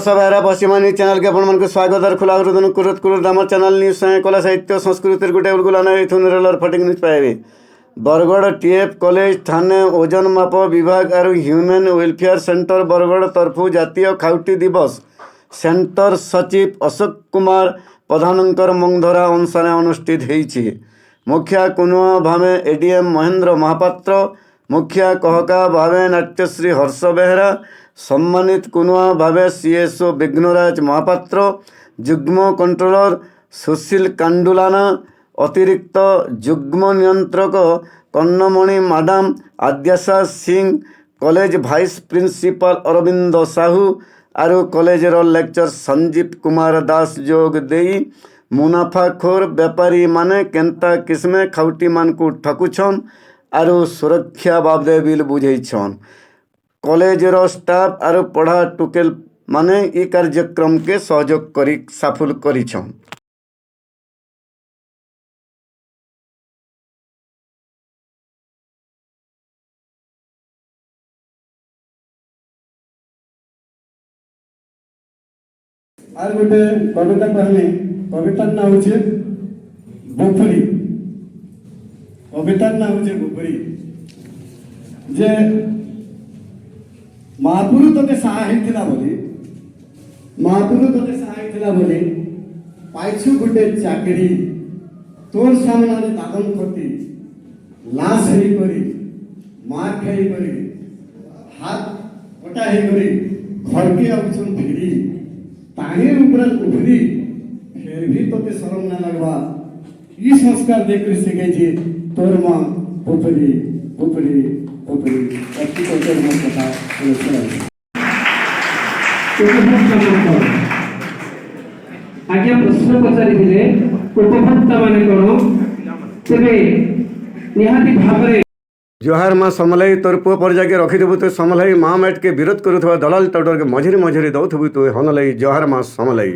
सभा पश्चिमा news channel के आपण स्वागत और खुला हृदय आम चैनल न्यूज कला साहित्य संस्कृति गोटे गुलाना निरलर फटिंग न्यूज पाइबे। बरगढ़ टीएफ कॉलेज थाने ओजन माप विभाग और ह्यूमन वेलफेयर सेंटर बरगढ़ तरफु जातीय खाउटी दिवस सेंटर सचिव अशोक कुमार प्रधानकर मंगधरा अनुसार अनुष्ठित होईछि। मुखिया कुनुआ भावे एडीएम महेंद्र महापात्र, मुखिया कहका भावे नाट्यश्री हर्ष बेहरा, सम्मानित कुनुआ भावे सीएसओ विघ्नराज महापात्र, जुग्म कंट्रोलर सुशील कांडुलाना, अतिरिक्त जुग्म नियंत्रक Kannamani madam Adyasha Singh, college vice principal Arvind Sahu आरु कॉलेजर लेक्चर संजीव कुमार दास जोग देई मुनाफाखोर व्यापारी माने केंता किस्मे खाउटी मान को ठकुछन आरु सुरक्षा बाबदे बिल बुझेछन। कॉलेजर स्टाफ आरु पढ़ा टुकेल माने ई कार्यक्रम के सहयोग करी सफल करिछन। आर गोटे कविता कहली कवितार ना होचे बुफरी। कवितार ना होचे बुफरी जे महापुरु तोते सहाय थिला बोली, महापुरु तोते सहाय थिला बोली पाइछु गोटे चाकरी तोर सामना रे दादन करती लाश हेई करी मार खाई करी हाथ कटा हेई करी घर के आउछन फिरी ताने ऊपर उठरी फिर भी तोते शरम ना लगवा ई संस्कार देकर सिखे जी तोर मां पुपरी पुपरी पुपरी अति तोते मन कथा आज्ञा प्रश्न पचारि दिले उपभोक्ता माने कोन तेबे निहाती भाबरे जोहार माँ समलाई तोर पुआ पर जाके रखिदेबु तो समलाई माँ मैट के विरोध करुवा दलाल टाउटर के मझिरे मझिरे दौथबु तो हनलाई जोहार माँ समलाई।